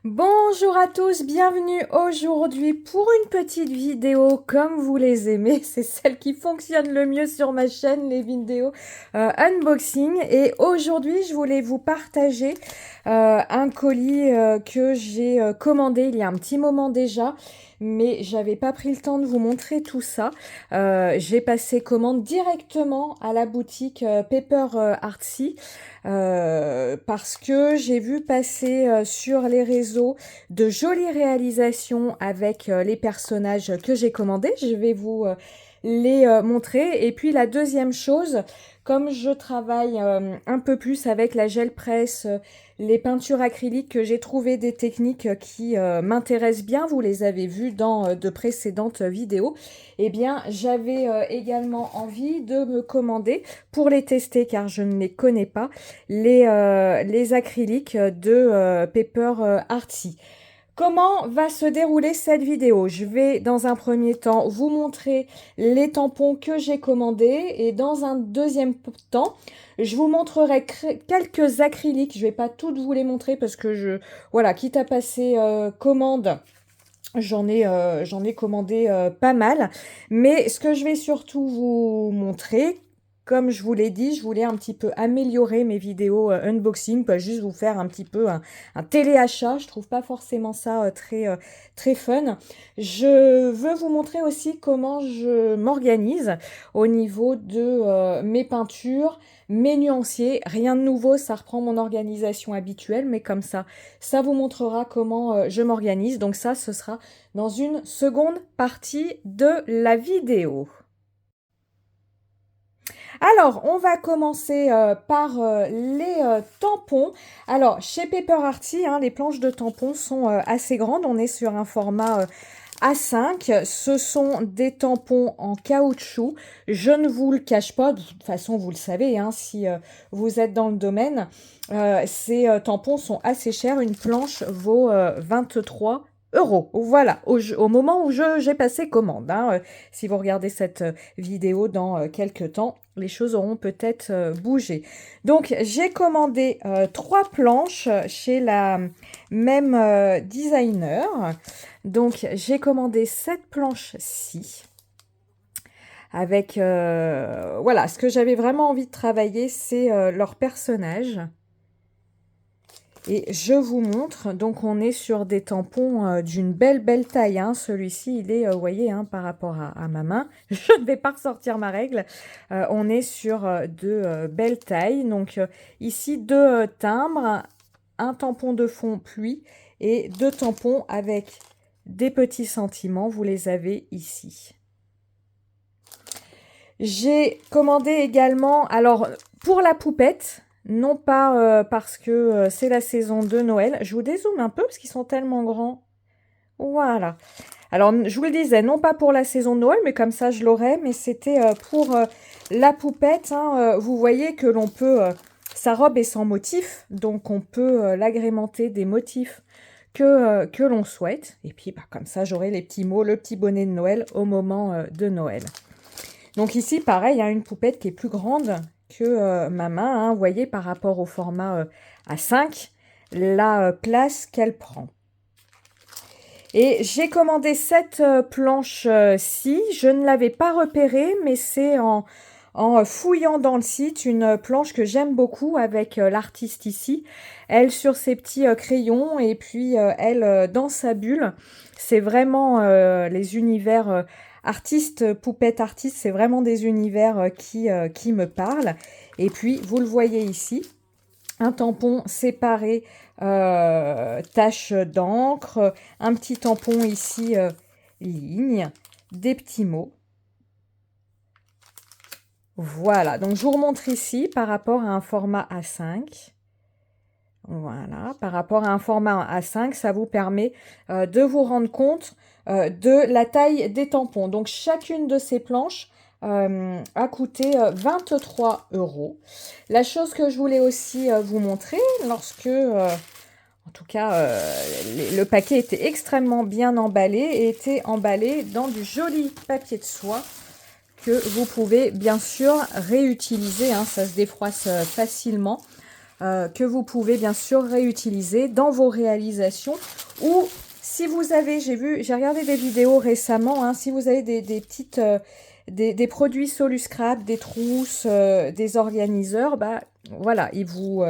Bonjour à tous, bienvenue aujourd'hui pour une petite vidéo comme vous les aimez. C'est celle qui fonctionne le mieux sur ma chaîne, les vidéos unboxing. Et aujourd'hui, je voulais vous partager un colis que j'ai commandé il y a un petit moment déjà. Mais j'avais pas pris le temps de vous montrer tout ça. J'ai passé commande directement à la boutique Paper Artsy. Parce que j'ai vu passer sur les réseaux de jolies réalisations avec les personnages que j'ai commandés. Je vais vous les montrer. Et puis la deuxième chose, comme je travaille un peu plus avec la gel presse, les peintures acryliques, que j'ai trouvé des techniques qui m'intéressent bien, vous les avez vues dans de précédentes vidéos, eh bien j'avais également envie de me commander pour les tester car je ne les connais pas, les acryliques de Paper Artsy. Comment va se dérouler cette vidéo? Je vais dans un premier temps vous montrer les tampons que j'ai commandés et dans un deuxième temps, je vous montrerai quelques acryliques. Je vais pas toutes vous les montrer parce que voilà, quitte à passer commande, j'en ai commandé pas mal. Mais ce que je vais surtout vous montrer, comme je vous l'ai dit, je voulais un petit peu améliorer mes vidéos unboxing, pas juste vous faire un petit peu un téléachat. Je trouve pas forcément ça très fun. Je veux vous montrer aussi comment je m'organise au niveau de mes peintures, mes nuanciers. Rien de nouveau, ça reprend mon organisation habituelle, mais comme ça vous montrera comment je m'organise. Donc ça, ce sera dans une seconde partie de la vidéo. Alors, on va commencer par les tampons. Alors, chez Paper Artsy, hein, les planches de tampons sont assez grandes. On est sur un format A5. Ce sont des tampons en caoutchouc. Je ne vous le cache pas, de toute façon, vous le savez, hein, si vous êtes dans le domaine. Ces tampons sont assez chers. Une planche vaut 23 euros. Voilà, au moment où j'ai passé commande. Hein. Si vous regardez cette vidéo dans quelques temps, les choses auront peut-être bougé. Donc, j'ai commandé 3 planches chez la même designer. Donc, j'ai commandé cette planche-ci. Avec, voilà, ce que j'avais vraiment envie de travailler, c'est leur personnage. Et je vous montre, donc on est sur des tampons d'une belle taille. Hein. Celui-ci, il est, vous voyez, hein, par rapport à ma main, je ne vais pas ressortir ma règle. On est sur de belles tailles. Donc ici, 2 timbres, un tampon de fond pluie et 2 tampons avec des petits sentiments. Vous les avez ici. J'ai commandé également, alors pour la poupette, non pas parce que c'est la saison de Noël. Je vous dézoome un peu parce qu'ils sont tellement grands. Voilà. Alors, je vous le disais, non pas pour la saison de Noël, mais comme ça je l'aurais. Mais c'était pour la poupette. Hein, vous voyez que l'on peut... sa robe est sans motif, donc on peut l'agrémenter des motifs que l'on souhaite. Et puis, bah, comme ça, j'aurai les petits mots, le petit bonnet de Noël au moment de Noël. Donc ici, pareil, il y a une poupette qui est plus grande que ma main. Hein, vous voyez, par rapport au format A5, la place qu'elle prend. Et j'ai commandé cette planche-ci. Je ne l'avais pas repérée, mais c'est en fouillant dans le site une planche que j'aime beaucoup avec l'artiste ici. Elle sur ses petits crayons et puis elle dans sa bulle. C'est vraiment les univers... artiste, poupette artiste, c'est vraiment des univers qui me parlent. Et puis, vous le voyez ici, un tampon séparé, tache d'encre, un petit tampon ici, ligne, des petits mots. Voilà, donc je vous remontre ici par rapport à un format A5. Voilà, par rapport à un format A5, ça vous permet de vous rendre compte de la taille des tampons. Donc, chacune de ces planches a coûté 23 euros. La chose que je voulais aussi vous montrer, lorsque, en tout cas, le paquet était extrêmement bien emballé et était emballé dans du joli papier de soie que vous pouvez bien sûr réutiliser. Hein, ça se défroisse facilement. que vous pouvez bien sûr réutiliser dans vos réalisations ou si vous avez, j'ai regardé des vidéos récemment, hein, si vous avez des petites, des produits Soluscrap, des trousses, des organiseurs, bah voilà, ils vous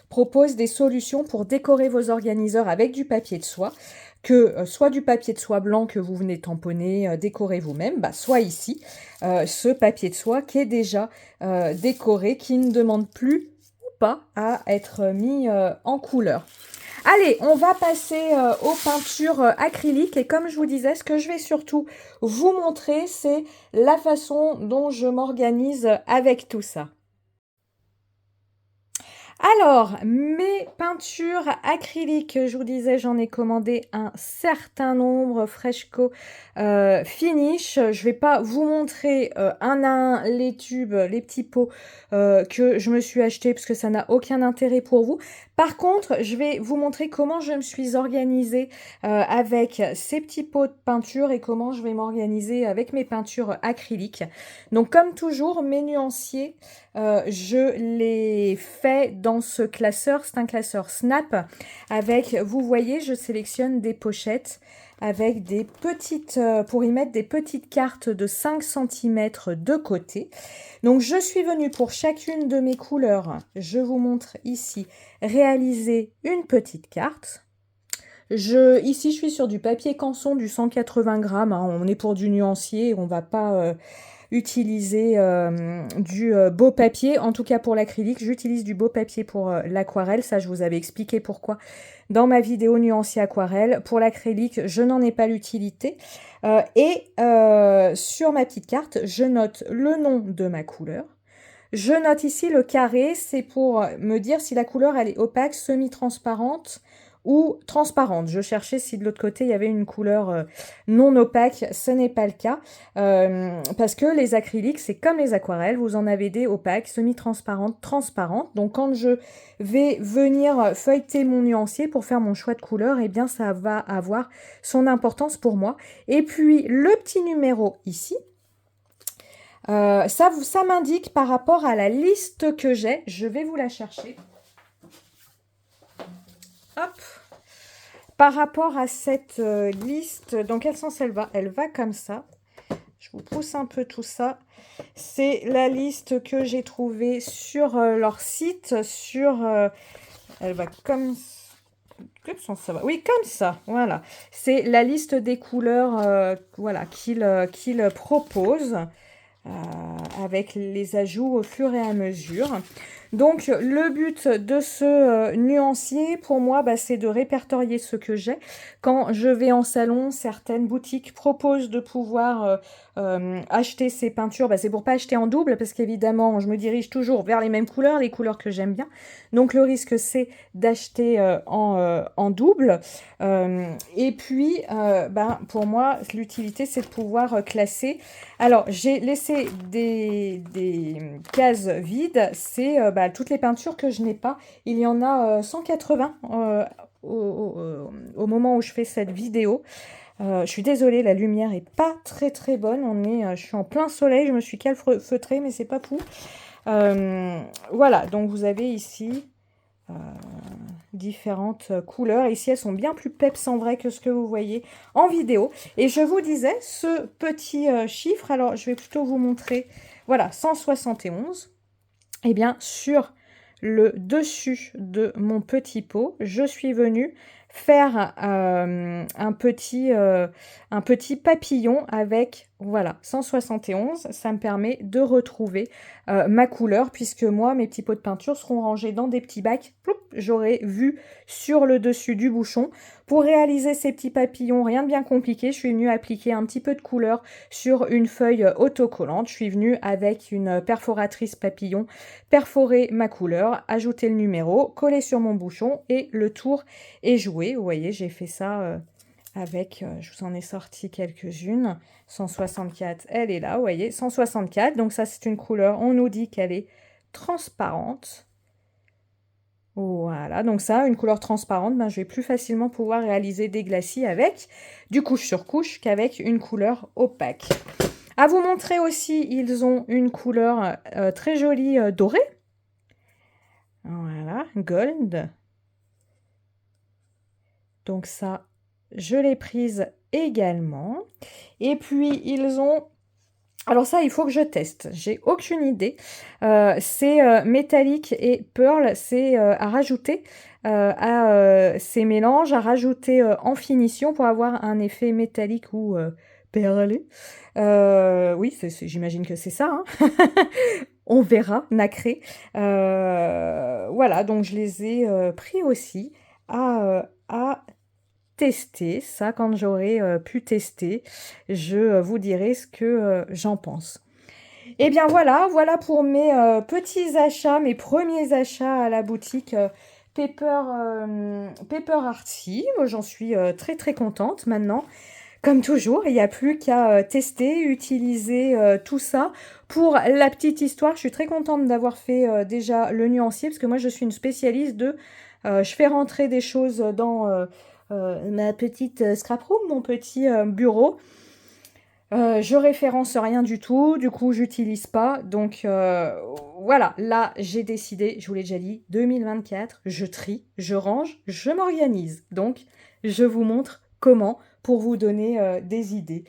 proposent des solutions pour décorer vos organiseurs avec du papier de soie, que soit du papier de soie blanc que vous venez tamponner, décorer vous-même, bah, soit ici, ce papier de soie qui est déjà décoré, qui ne demande plus ou pas à être mis en couleur. Allez, on va passer aux peintures acryliques et comme je vous disais, ce que je vais surtout vous montrer, c'est la façon dont je m'organise avec tout ça. Alors, mes peintures acryliques, je vous disais, j'en ai commandé un certain nombre, Freshco Finish. Je vais pas vous montrer un à un les tubes, les petits pots que je me suis acheté parce que ça n'a aucun intérêt pour vous. Par contre, je vais vous montrer comment je me suis organisée avec ces petits pots de peinture et comment je vais m'organiser avec mes peintures acryliques. Donc, comme toujours, mes nuanciers, je les fais dans ce classeur. C'est un classeur Snap avec, vous voyez, je sélectionne des pochettes avec des petites, pour y mettre des petites cartes de 5 cm de côté. Donc, je suis venue pour chacune de mes couleurs, je vous montre ici, réaliser une petite carte. Ici, je suis sur du papier canson, du 180 grammes. Hein, on est pour du nuancier, on va pas utiliser du beau papier. En tout cas, pour l'acrylique, j'utilise du beau papier pour l'aquarelle. Ça, je vous avais expliqué pourquoi dans ma vidéo nuancier aquarelle. Pour l'acrylique, je n'en ai pas l'utilité. Sur ma petite carte, je note le nom de ma couleur. Je note ici le carré, c'est pour me dire si la couleur elle est opaque, semi-transparente ou transparente. Je cherchais si de l'autre côté il y avait une couleur non opaque, ce n'est pas le cas. Parce que les acryliques, c'est comme les aquarelles, vous en avez des opaques, semi-transparentes, transparentes. Donc quand je vais venir feuilleter mon nuancier pour faire mon choix de couleur, eh bien ça va avoir son importance pour moi. Et puis le petit numéro ici, ça m'indique par rapport à la liste que j'ai. Je vais vous la chercher. Hop. Par rapport à cette liste, dans quel sens elle va? Elle va comme ça. Je vous pousse un peu tout ça. C'est la liste que j'ai trouvée sur leur site. Elle va comme ça. Quel sens ça va? Oui, comme ça. Voilà. C'est la liste des couleurs voilà, qu'ils proposent. Avec les ajouts au fur et à mesure. Donc le but de ce nuancier pour moi c'est de répertorier ce que j'ai. Quand je vais en salon, certaines boutiques proposent de pouvoir acheter ces peintures. C'est pour pas acheter en double parce qu'évidemment je me dirige toujours vers les mêmes couleurs, les couleurs que j'aime bien. Donc le risque c'est d'acheter en double. Et puis pour moi l'utilité c'est de pouvoir classer. Alors j'ai laissé des cases vides, c'est toutes les peintures que je n'ai pas. Il y en a 180 au moment où je fais cette vidéo. Je suis désolée, la lumière est pas très très bonne. Je suis en plein soleil, je me suis calfeutrée, mais c'est pas fou. Voilà, donc vous avez ici différentes couleurs. Ici, elles sont bien plus peps en vrai que ce que vous voyez en vidéo. Et je vous disais, ce petit chiffre, alors je vais plutôt vous montrer, voilà, 171. Eh bien, sur le dessus de mon petit pot, je suis venue faire un petit papillon avec, voilà, 171. Ça me permet de retrouver ma couleur, puisque moi, mes petits pots de peinture seront rangés dans des petits bacs. J'aurai vu sur le dessus du bouchon. Pour réaliser ces petits papillons, rien de bien compliqué, je suis venue appliquer un petit peu de couleur sur une feuille autocollante. Je suis venue avec une perforatrice papillon perforer ma couleur, ajouter le numéro, coller sur mon bouchon et le tour est joué. Vous voyez, j'ai fait ça avec, je vous en ai sorti quelques-unes. 164, elle est là, vous voyez, 164. Donc ça, c'est une couleur, on nous dit qu'elle est transparente. Voilà, donc ça, une couleur transparente, je vais plus facilement pouvoir réaliser des glacis avec du couche sur couche qu'avec une couleur opaque. À vous montrer aussi, ils ont une couleur très jolie dorée. Voilà, gold. Donc ça, je l'ai prise également. Et puis, ils ont... Alors ça, il faut que je teste. J'ai aucune idée. C'est métallique et pearl, c'est à rajouter à ces mélanges, à rajouter en finition pour avoir un effet métallique ou perlé. Oui, j'imagine que c'est ça, hein. On verra, nacré. Voilà, donc je les ai pris aussi à tester. Ça, quand j'aurai pu tester, je vous dirai ce que j'en pense. Et bien voilà pour mes petits achats, mes premiers achats à la boutique Paper Artsy. Moi, j'en suis très très contente maintenant. Comme toujours, il n'y a plus qu'à tester, utiliser tout ça. Pour la petite histoire, je suis très contente d'avoir fait déjà le nuancier, parce que moi, je suis une spécialiste de... je fais rentrer des choses dans ma petite scrap room, mon petit bureau. Je référence rien du tout, du coup j'utilise pas, donc voilà, là j'ai décidé, je vous l'ai déjà dit, 2024, je trie, je range, je m'organise, donc je vous montre comment pour vous donner des idées.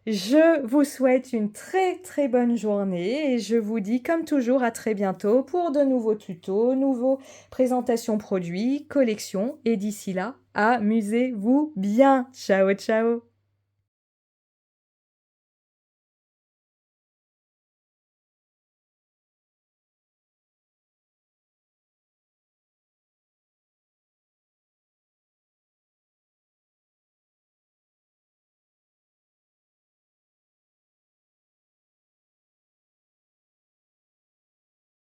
Je vous souhaite une très très bonne journée et je vous dis comme toujours à très bientôt pour de nouveaux tutos, nouveaux présentations produits, collections et d'ici là, amusez-vous bien. Ciao ciao.